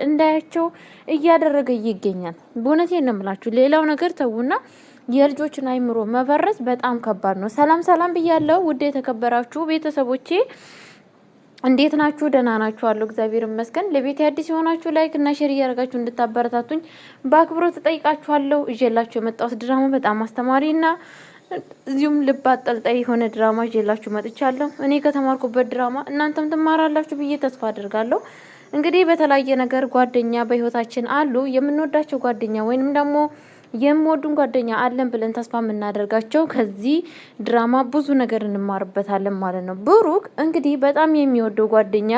እንዳያቸው እያደረገ ይገኛል። በእውነቴን ነው የምላችሁ። ሌላው ነገር ተውና የልጆችን አይምሮ መበረዝ በጣም ከባድ ነው። ሰላም ሰላም ብያለሁ ውድ የተከበራችሁ ቤተሰቦቼ እንዴት ናችሁ? ደህና ናችሁ? አለሁ እግዚአብሔር ይመስገን። ለቤት አዲስ የሆናችሁ ላይክ እና ሼር እያደረጋችሁ እንድታበረታቱኝ በአክብሮት ተጠይቃችኋለሁ። ይዤላችሁ የመጣሁት ድራማ በጣም አስተማሪና እዚሁም ልብ አንጠልጣይ የሆነ ድራማ ይዤላችሁ መጥቻለሁ። እኔ ከተማርኩበት ድራማ እናንተም ትማራላችሁ ብዬ ተስፋ አድርጋለሁ። እንግዲህ በተለያየ ነገር ጓደኛ በህይወታችን አሉ። የምንወዳቸው ጓደኛ ወይንም ደግሞ የምወዱን ጓደኛ አለን ብለን ተስፋ የምናደርጋቸው ከዚህ ድራማ ብዙ ነገር እንማርበታለን ማለት ነው። ብሩክ እንግዲህ በጣም የሚወደው ጓደኛ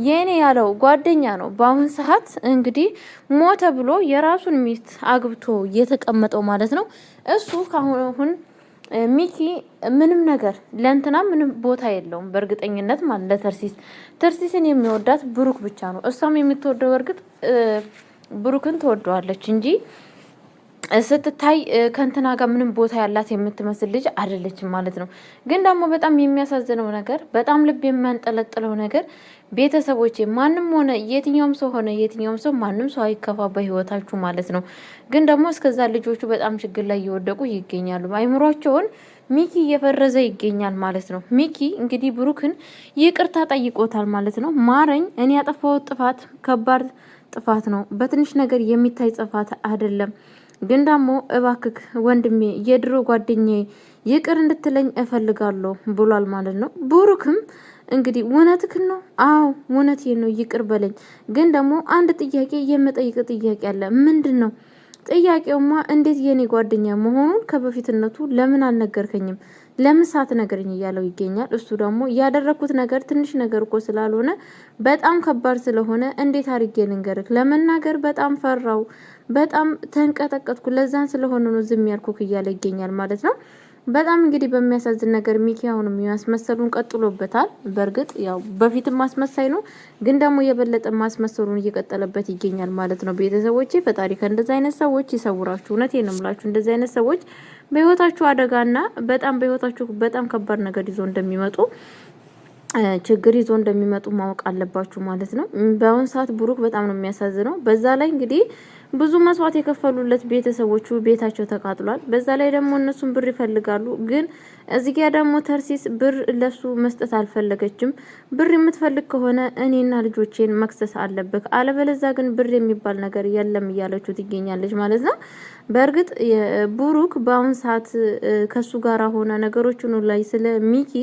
የኔ ያለው ጓደኛ ነው። በአሁን ሰዓት እንግዲህ ሞተ ብሎ የራሱን ሚስት አግብቶ የተቀመጠው ማለት ነው። እሱ ካሁን ሚኪ ምንም ነገር ለእንትና ምንም ቦታ የለውም በእርግጠኝነት ማለት ለተርሲስን የሚወዳት ብሩክ ብቻ ነው። እሷም የምትወደው እርግጥ ብሩክን ትወደዋለች እንጂ ስትታይ ከእንትና ጋር ምንም ቦታ ያላት የምትመስል ልጅ አይደለችም ማለት ነው። ግን ደግሞ በጣም የሚያሳዝነው ነገር በጣም ልብ የሚያንጠለጥለው ነገር ቤተሰቦቼ ማንም ሆነ የትኛውም ሰው ማንም ሰው አይከፋ በህይወታችሁ ማለት ነው። ግን ደግሞ እስከዛ ልጆቹ በጣም ችግር ላይ እየወደቁ ይገኛሉ። አይምሯቸውን ሚኪ እየፈረዘ ይገኛል ማለት ነው። ሚኪ እንግዲህ ብሩክን ይቅርታ ጠይቆታል ማለት ነው። ማረኝ፣ እኔ ያጠፋሁት ጥፋት ከባድ ጥፋት ነው፣ በትንሽ ነገር የሚታይ ጥፋት አይደለም። ግን ደግሞ እባክክ ወንድሜ የድሮ ጓደኛዬ ይቅር እንድትለኝ እፈልጋለሁ ብሏል ማለት ነው። ብሩክም እንግዲህ እውነትክን ነው? አዎ እውነቴን ነው፣ ይቅር በለኝ። ግን ደግሞ አንድ ጥያቄ የምጠይቅ ጥያቄ አለ። ምንድን ነው ጥያቄውማ? እንዴት የኔ ጓደኛ መሆኑን ከበፊትነቱ ለምን አልነገርከኝም? ለምን ሳትነግረኝ እያለው ይገኛል። እሱ ደግሞ ያደረኩት ነገር ትንሽ ነገር እኮ ስላልሆነ በጣም ከባድ ስለሆነ እንዴት አድርጌ ልንገርክ? ለመናገር በጣም ፈራው፣ በጣም ተንቀጠቀጥኩ። ለዛን ስለሆነ ነው ዝም ያልኩክ እያለ ይገኛል ማለት ነው። በጣም እንግዲህ በሚያሳዝን ነገር ሚኪ አሁንም ማስመሰሉን ቀጥሎበታል። በእርግጥ ያው በፊትም ማስመሳይ ነው፣ ግን ደግሞ የበለጠ ማስመሰሉን እየቀጠለበት ይገኛል ማለት ነው። ቤተሰቦቼ ፈጣሪ ከእንደዚህ አይነት ሰዎች ይሰውራችሁ። እውነቴን ነው የምላችሁ። እንደዚህ አይነት ሰዎች በህይወታችሁ አደጋና በህይወታችሁ በጣም ከባድ ነገር ይዞ እንደሚመጡ ችግር ይዞ እንደሚመጡ ማወቅ አለባችሁ ማለት ነው። በአሁን ሰዓት ብሩክ በጣም ነው የሚያሳዝነው። በዛ ላይ እንግዲህ ብዙ መስዋዕት የከፈሉለት ቤተሰቦቹ ቤታቸው ተቃጥሏል። በዛ ላይ ደግሞ እነሱም ብር ይፈልጋሉ። ግን እዚህ ጋር ደግሞ ተርሲስ ብር ለሱ መስጠት አልፈለገችም። ብር የምትፈልግ ከሆነ እኔና ልጆቼን መክሰስ አለብህ፣ አለበለዛ ግን ብር የሚባል ነገር የለም እያለችው ትገኛለች ማለት ነው። በእርግጥ ብሩክ በአሁን ሰዓት ከሱ ጋር ሆነ ነገሮችን ላይ ስለ ሚኪ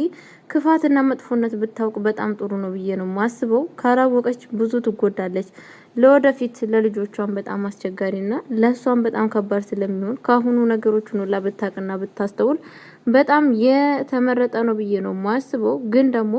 ክፋትና መጥፎነት ብታውቅ በጣም ጥሩ ነው ብዬ ነው ማስበው። ካላወቀች ብዙ ትጎዳለች። ለወደፊት ለልጆቿን በጣም አስቸጋሪና ለሷን በጣም ከባድ ስለሚሆን ካሁኑ ነገሮችን ሁላ ብታቅና ብታስተውል በጣም የተመረጠ ነው ብዬ ነው ማስበው። ግን ደግሞ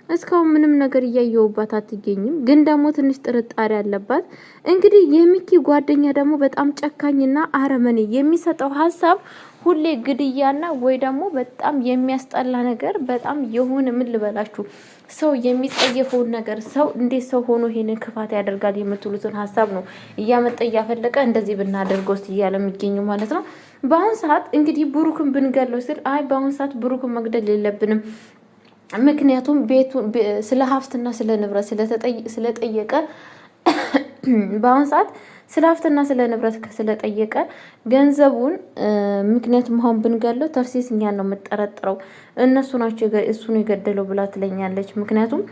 እስካሁን ምንም ነገር እያየውባት አትገኝም። ግን ደግሞ ትንሽ ጥርጣሬ አለባት። እንግዲህ የሚኪ ጓደኛ ደግሞ በጣም ጨካኝና አረመኔ፣ የሚሰጠው ሀሳብ ሁሌ ግድያና ወይ ደግሞ በጣም የሚያስጠላ ነገር፣ በጣም የሆነ ምን ልበላችሁ ሰው የሚጸየፈውን ነገር ሰው እንዴት ሰው ሆኖ ይሄንን ክፋት ያደርጋል የምትሉትን ሀሳብ ነው እያመጣ እያፈለቀ እንደዚህ ብናደርገው እስቲ እያለ የሚገኘው ማለት ነው። በአሁን ሰዓት እንግዲህ ብሩክን ብንገለው ስል አይ በአሁን ሰዓት ብሩክን መግደል የለብንም ምክንያቱም ቤቱ ስለ ሀብትና ስለ ንብረት ስለጠየቀ በአሁን ሰዓት ስለ ሀብትና ስለ ንብረት ስለጠየቀ ገንዘቡን ምክንያቱም አሁን ብንገለው ተርሲስ እኛን ነው የምጠረጥረው፣ እነሱ ናቸው እሱን የገደለው ብላ ትለኛለች። ምክንያቱም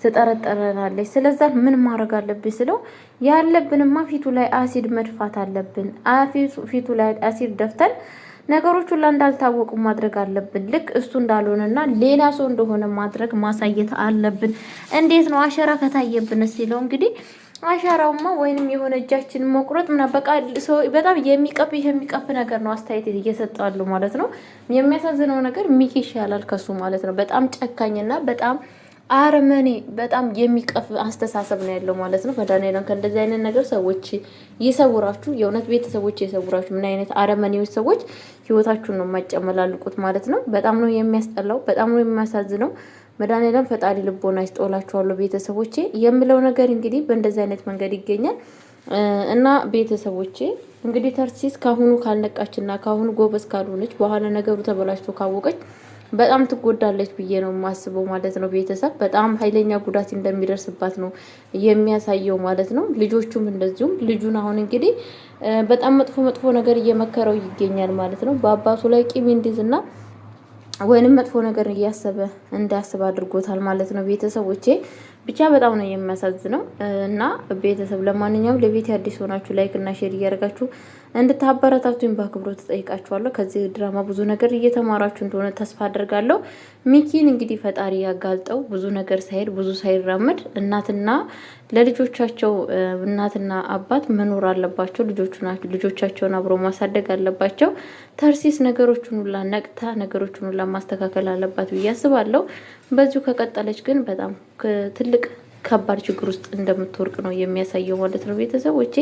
ትጠረጠረናለች። ስለዛ ምን ማድረግ አለብኝ ስለው ያለብንማ ፊቱ ላይ አሲድ መድፋት አለብን። ፊቱ ላይ አሲድ ደፍተን ነገሮች ሁላ እንዳልታወቁ ማድረግ አለብን። ልክ እሱ እንዳልሆነና ሌላ ሰው እንደሆነ ማድረግ ማሳየት አለብን። እንዴት ነው አሸራ ከታየብን ሲለው እንግዲህ አሻራውማ ወይንም የሆነ እጃችን መቁረጥ ምና በቃ ሰው በጣም የሚቀፍ ነገር ነው አስተያየት እየሰጣሉ ማለት ነው። የሚያሳዝነው ነገር ሚኪ ይሻላል ከሱ ማለት ነው። በጣም ጨካኝና በጣም አረመኔ፣ በጣም የሚቀፍ አስተሳሰብ ነው ያለው ማለት ነው። መድኃኒዓለም ከእንደዚህ አይነት ነገር ሰዎች ይሰውራችሁ። የእውነት ቤተሰቦች ይሰውራችሁ። ምን አይነት አረመኔዎች ሰዎች ህይወታችሁን ነው የማይጨመላልቁት ማለት ነው። በጣም ነው የሚያስጠላው፣ በጣም ነው የሚያሳዝነው። መድኃኒዓለም ፈጣሪ ልቦና ይስጦላችኋለሁ ቤተሰቦቼ። የምለው ነገር እንግዲህ በእንደዚህ አይነት መንገድ ይገኛል እና ቤተሰቦቼ እንግዲህ ተርሲስ ካሁኑ ካልነቃችና ካሁኑ ጎበዝ ካልሆነች በኋላ ነገሩ ተበላሽቶ ካወቀች በጣም ትጎዳለች ብዬ ነው የማስበው ማለት ነው። ቤተሰብ በጣም ኃይለኛ ጉዳት እንደሚደርስባት ነው የሚያሳየው ማለት ነው። ልጆቹም እንደዚሁም ልጁን አሁን እንግዲህ በጣም መጥፎ መጥፎ ነገር እየመከረው ይገኛል ማለት ነው። በአባቱ ላይ ቂም እንዲዝና ወይንም መጥፎ ነገር እያሰበ እንዳያስብ አድርጎታል ማለት ነው። ቤተሰቦቼ ብቻ በጣም ነው የሚያሳዝነው እና ቤተሰብ ለማንኛውም ለቤት አዲስ ሆናችሁ ላይክ እና ሼር እያደረጋችሁ እንድታበረታቱኝ በአክብሮት ተጠይቃችኋለሁ። ከዚህ ድራማ ብዙ ነገር እየተማራችሁ እንደሆነ ተስፋ አድርጋለሁ። ሚኪን እንግዲህ ፈጣሪ ያጋልጠው ብዙ ነገር ሳይሄድ ብዙ ሳይራመድ እናትና ለልጆቻቸው እናትና አባት መኖር አለባቸው። ልጆቻቸውን አብሮ ማሳደግ አለባቸው። ተርሲስ ነገሮችን ሁላ ነቅታ ነገሮችን ሁላ ማስተካከል አለባት ብዬ አስባለሁ። በዚሁ ከቀጠለች ግን በጣም ትልቅ ከባድ ችግር ውስጥ እንደምትወርቅ ነው የሚያሳየው ማለት ነው ቤተሰቦቼ።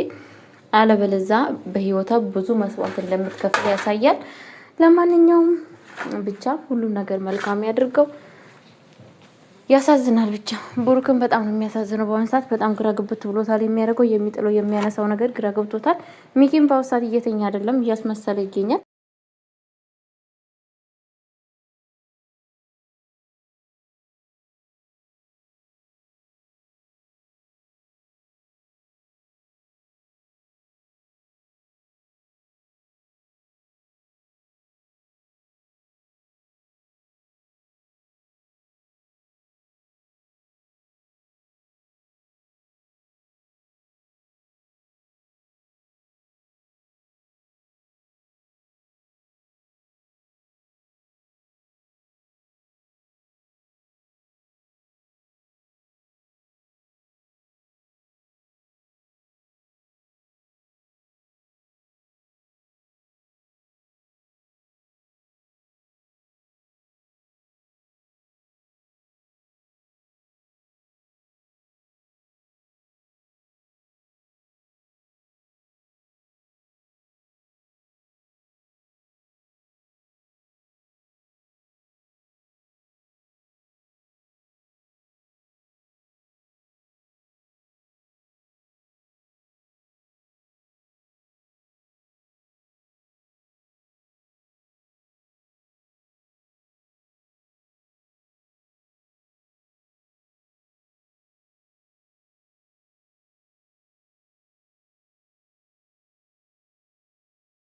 አለበለዛ በህይወቷ ብዙ መስዋዕት እንደምትከፍል ያሳያል። ለማንኛውም ብቻ ሁሉም ነገር መልካም ያድርገው። ያሳዝናል። ብቻ ብሩክን በጣም ነው የሚያሳዝነው። በአሁኑ ሰዓት በጣም ግራ ግብት ብሎታል። የሚያደርገው የሚጥለው የሚያነሳው ነገር ግራ ገብቶታል። ሚኪም በአሁኑ ሰዓት እየተኛ አይደለም፣ እያስመሰለ ይገኛል።